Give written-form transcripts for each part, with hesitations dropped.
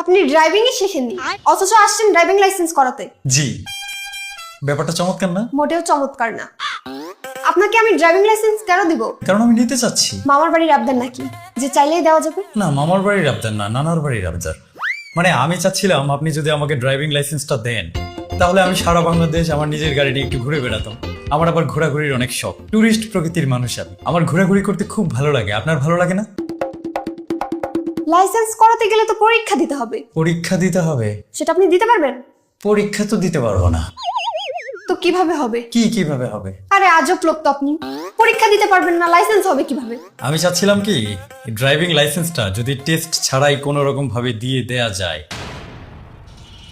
আপনি ড্রাইভিংই শেখেননি, অথচ আসছেন ড্রাইভিং লাইসেন্স করাতে। জি, ব্যাপারটা চমৎকার না? মোটেও চমৎকার না। আপনাকে আমি ড্রাইভিং লাইসেন্স কেন দিব? কারণ আমি নিতে চাচ্ছি। মামার বাড়ির আবদার নাকি যে চাইলেই দেওয়া যাবে? না, মামার বাড়ির আবদার না, নানার বাড়ির আবদার। মানে আমি চাচ্ছিলাম আপনি যদি আমাকে ড্রাইভিং লাইসেন্সটা দেন, তাহলে আমি সারা বাংলাদেশ আমার নিজের গাড়ি নিয়ে একটু ঘুরে বেড়াতাম। আমার আবার ঘোরাঘুরির অনেক শখ, টুরিস্ট প্রকৃতির মানুষ আমি। আমার ঘোরাঘুরি করতে খুব ভালো লাগে। আপনার ভালো লাগে না? লাইসেন্স করাতে গেলে তো পরীক্ষা দিতে হবে। পরীক্ষা দিতে হবে? সেটা আপনি দিতে পারবেন? পরীক্ষা তো দিতে পারবো না। তো কিভাবে হবে? কিভাবে হবে? আরে আজব লোক তো আপনি, পরীক্ষা দিতে পারবেন না, লাইসেন্স হবে কিভাবে? আমি চাচ্ছিলাম কি, ড্রাইভিং লাইসেন্সটা যদি টেস্ট ছাড়াই কোনো রকম ভাবে দিয়ে দেয়া যায়,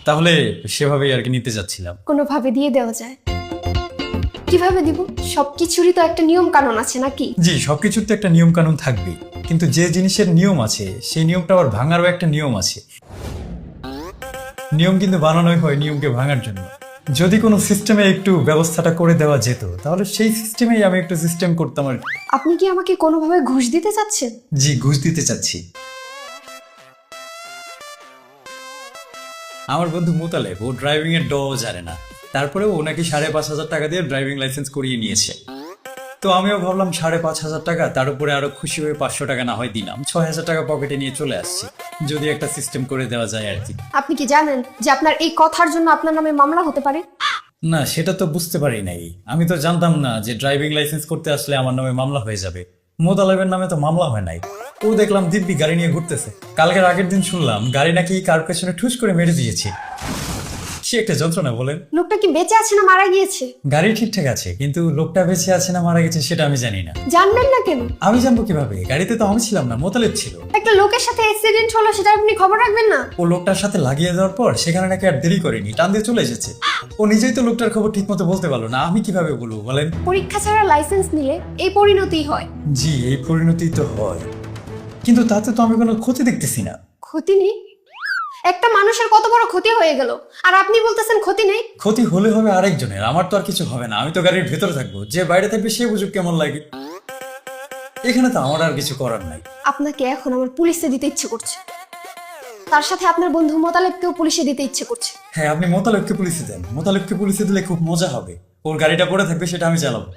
তাহলে সেভাবেই আর কি নিতে যাচ্ছিলাম। কোনোভাবে দিয়ে দেওয়া যায়? কিভাবে দিব? সবকিছুরই তো একটা নিয়ম কানুন আছে নাকি? জি, সবকিছুর তো একটা নিয়ম কানুন থাকবেই, কিন্তু যে জিনিসের নিয়ম আছে সেই নিয়মটা আবার ভাঙারও একটা নিয়ম আছে। নিয়ম কিন্তু বানানোই হয় নিয়মকে ভাঙার জন্য। যদি কোনো সিস্টেমে একটু ব্যবস্থাটা করে দেওয়া যেত, তাহলে সেই সিস্টেমেই আমি একটু সিস্টেম করতাম আর কি। আপনি কি আমাকে কোনোভাবে ঘুষ দিতে চাচ্ছেন? জি, ঘুষ দিতে চাচ্ছি। আমার বন্ধু মোতালেব, ও ড্রাইভিং এর ড জানে না, তারপরে ও নাকি 5,500 টাকা দিয়ে ড্রাইভিং লাইসেন্স করিয়ে নিয়েছে। তো আমিও ভাবলাম 5,500 টাকা, তার উপরে আরো খুশি হয়ে 500 টাকা না হয় দিলাম, 6,000 টাকা পকেটে নিয়ে চলে আসছি। যদি একটা সিস্টেম করে দেওয়া যায় আর কি। আপনি কি জানেন যে আপনার এই কথার জন্য আপনার নামে মামলা হতে পারে? না, সেটা তো বুঝতে পারি নাই। আমি তো জানতাম না যে ড্রাইভিং লাইসেন্স করতে আসলে আমার নামে মামলা হয়ে যাবে। মোতালেবের নামে তো মামলা হয় নাই। ও দেখলাম দিব্যি গাড়ি নিয়ে ঘুরতেছে। কালকের আগের দিন শুনলাম গাড়ি নাকি কার পেছনে ঠুস করে মেরে দিয়েছে। সে একটা যন্ত্রণা, বলেন। লোকটা কি বেঁচে আছে না মারা গিয়েছে? গাড়ি ঠিকঠাক আছে, কিন্তু লোকটা বেঁচে আছে না মারা গেছে সেটা আমি জানি না। জানবেন না কেন? আমি জানবো কিভাবে? গাড়িতে তো আমি ছিলাম না, মোতালেব ছিল। একটা লোকের সাথে অ্যাক্সিডেন্ট হলো, সেটা আপনি খবর রাখবেন না? ও লোকটার সাথে লাগিয়ে দেওয়ার পর সেখানে নাকি আর দেরি করেনি, টান দিয়ে চলে এসেছে। ও নিজেই তো লোকটার খবর ঠিক মতো বলতে পারলো না, আমি কিভাবে বলবো বলেন? পরীক্ষা ছাড়া লাইসেন্স নিলে এই পরিণতিই হয়। জি, এই পরিণতি তো হয়, কিন্তু তাতে তো আমি কোনো ক্ষতি দেখতেছি না। ক্ষতি নেই? একটা মানুষের কত বড় ক্ষতি হয়ে গেল, আর আপনি বলতেছেন ক্ষতি নেই? ক্ষতি হলে হবে আরেকজনের, আমার তো আর কিছু হবে না। আমি তো গাড়ির ভেতরে থাকবো, যে বাইরে থাকবে সে বুঝুক কেমন লাগে। এখানে তো আমার আর কিছু করার নাই। আপনাকে এখন আমার পুলিশে দিতে ইচ্ছে করছে, তার সাথে আপনার বন্ধু মোতালেবকেও পুলিশে দিতে ইচ্ছে করছে। হ্যাঁ, আপনি মোতালেবকে পুলিশে দেন। মোতালেবকে পুলিশে দিলে খুব মজা হবে। ওর গাড়িটা পড়ে থাকবে, সেটা আমি চালাবো।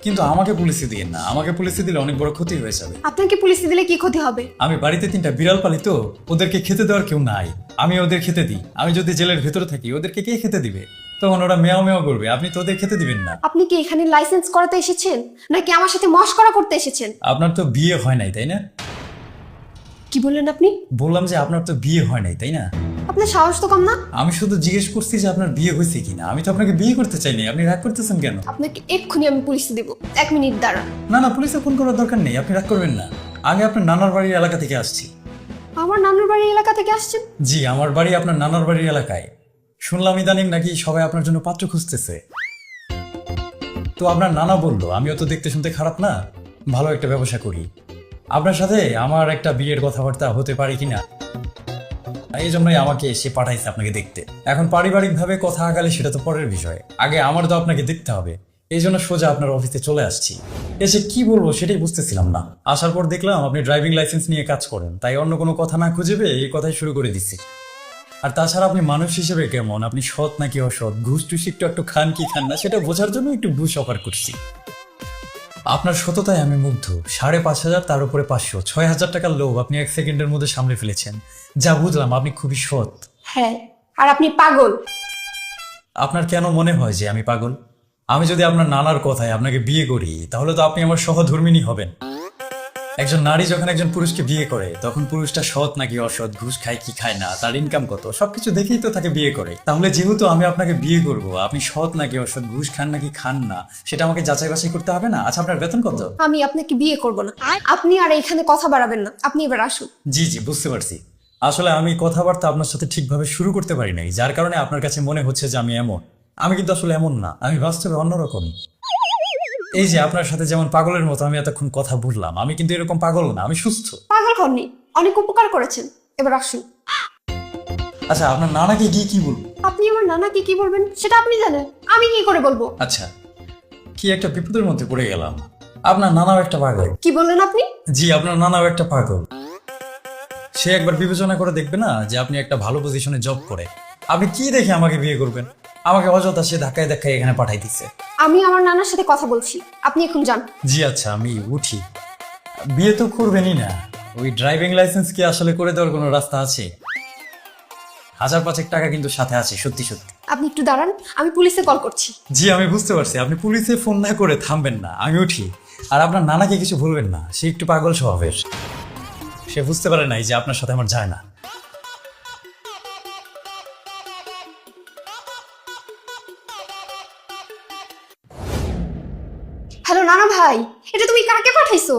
কিন্তু আমাকে পুলিশে দিয়ে না, আমাকে পুলিশে দিলে অনেক বড় ক্ষতি হয়ে যাবে। আপনাকে পুলিশে দিলে কি ক্ষতি হবে? আমি বাড়িতে 3টা বিড়াল পালি, তো ওদেরকে খেতে দেওয়ার কেউ নাই। আমি ওদের খেতে দিই। আমি যদি জেলের ভেতরে থাকি, ওদেরকে কে খেতে দিবে? তখন ওরা মেয়াও মেয়াও করবে। আপনি তো ওদের খেতে দিবেন না। আপনি কি এখানে লাইসেন্স করাতে এসেছেন নাকি আমার সাথে মশকরা করতে এসেছেন? আপনার তো বিয়ে হয় নাই, তাই না? কি বললেন আপনি? বললাম যে আপনার তো বিয়ে হয় নাই, তাই না? আপনার সাহস তো কম না? আমি শুধু জিজ্ঞেস করছি যে আপনার বিয়ে হয়েছে কিনা। আমি তো আপনাকে বিয়ে করতে চাইনি, আপনি রাগ করতেছেন কেন? আপনাকে এক্ষুনি আমি পুলিশে দিব, 1 মিনিট দাঁড়ান। না না, পুলিশে ফোন করার দরকার নেই, আপনি রাগ করবেন না। আমি আপনার নানার বাড়ির এলাকা থেকে আসছি। আমার নানুর বাড়ির এলাকা থেকে আসছেন? জি, আমার বাড়ি আপনার নানার বাড়ির এলাকায়। শুনলাম ইদানিং নাকি সবাই আপনার জন্য পাত্র খুঁজতেছে। তো আপনার নানা বললো, আমিও তো দেখতে শুনতে খারাপ না, ভালো একটা ব্যবসা করি। আপনার সাথে আমার একটা বিয়ের কথাবার্তা হতে পারে কিনা, এই জন্যই আমাকে সে পাঠাইছে আপনাকে দেখতে। এখন পারিবারিক ভাবে কথা আগালে সেটা তো পরের বিষয়, আগে আমার তো আপনাকে দেখতে হবে। এই জন্য সোজা আপনার অফিসে চলে আসছি। এসে কি বলবো সেটাই বুঝতেছিলাম না। আসার পর দেখলাম আপনি ড্রাইভিং লাইসেন্স নিয়ে কাজ করেন, তাই অন্য কোনো কথা না খুঁজে পেয়ে এই কথাই শুরু করে দিচ্ছি। আর তাছাড়া আপনি মানুষ হিসেবে কেমন, আপনি সৎ নাকি অসৎ, ঘুষ টুস একটু খান কি খান না, সেটা বোঝার জন্য একটু ঘুষ অফার করছি। আপনার সততায় আমি মুগ্ধ। 5,500, তার উপরে 500, 6,000 টাকার লোভ আপনি 1 সেকেন্ডের মধ্যে সামলে ফেলেছেন। যা বুঝলাম আপনি খুবই সৎ। হ্যাঁ, আর আপনি পাগল। আপনার কেন মনে হয় যে আমি পাগল? আমি যদি আপনার নানার কথায় আপনাকে বিয়ে করি, তাহলে তো আপনি আমার সহধর্মিণী হবেন। একজন নারী যখন একজন পুরুষকে বিয়ে করে, তখন পুরুষটা সৎ নাকি অসৎ, ঘুষ খায় কি খায় না, তার ইনকাম কত, সবকিছু দেখেই তো তাকে বিয়ে করে। তাহলে যেহেতু আমি আপনাকে বিয়ে করব, আপনি সৎ নাকি অসৎ, ঘুষ খান নাকি খান না, সেটা আমাকে যাচাই বাছাই করতে হবে না? আচ্ছা, আপনার বেতন কত? আমি আপনাকে বিয়ে করব না। আপনি আর এখানে কথা বাড়াবেন না, আপনি এবার আসুন। জি জি, বুঝতে পারছি। আসলে আমি কথাবার্তা আপনার সাথে ঠিকভাবে শুরু করতে পারি নাই, যার কারণে আপনার কাছে মনে হচ্ছে যে আমি এমন। আমি কিন্তু আসলে এমন না, আমি বাস্তবে অন্যরকমই। এই যে আপনার সাথে যেমন পাগলের মতো আমি এতক্ষণ কথা বললাম, আমি কিন্তু এরকম পাগল না, আমি সুস্থ। পাগল হননি, অনেক উপকার করেছেন, এবার আসুন। আচ্ছা, আপনার নানাকে গিয়ে কি বলবো? আপনি আমার নানাকে কি বলবেন সেটা আপনি জানেন, আমি কি করে বলবো? আচ্ছা, কি একটা বিপদের মধ্যে পড়ে গেলাম। আপনার নানাও একটা পাগল। কি বললেন আপনি? জি, আপনার নানাও একটা পাগল। সে একবার বিবেচনা করে দেখবে না যে আপনি একটা ভালো পজিশনে জব করে আপনি কি দেখে আমাকে বিয়ে করবেন? আমাকে অযথা সে ধাক্কায় ধাক্কায় এখানে পাঠাই দিচ্ছে। আমি আমার নানার সাথে কথা বলছি, আপনি এখন যান। জি আচ্ছা, আমি উঠি। বিয়ে তো করবেনই না, ওই ড্রাইভিং লাইসেন্স কি আসলে করে দেওয়ার কোনো রাস্তা আছে? 1,000-5,000 টাকা কিন্তু সাথে আছে, সত্যি সত্যি। আপনি একটু দাঁড়ান, আমি পুলিশে কল করছি। জি আমি বুঝতে পারছি, আপনি পুলিশে ফোন না করে থামবেন না, আমি উঠি। আর আপনার নানাকে কিছু বলবেন না, সে একটু পাগল স্বভাবের, সে বুঝতে পারে নাই যে আপনার সাথে আমার যায় না। হ্যালো নানা ভাই, এটা তুমি কাকে পাঠাইছো?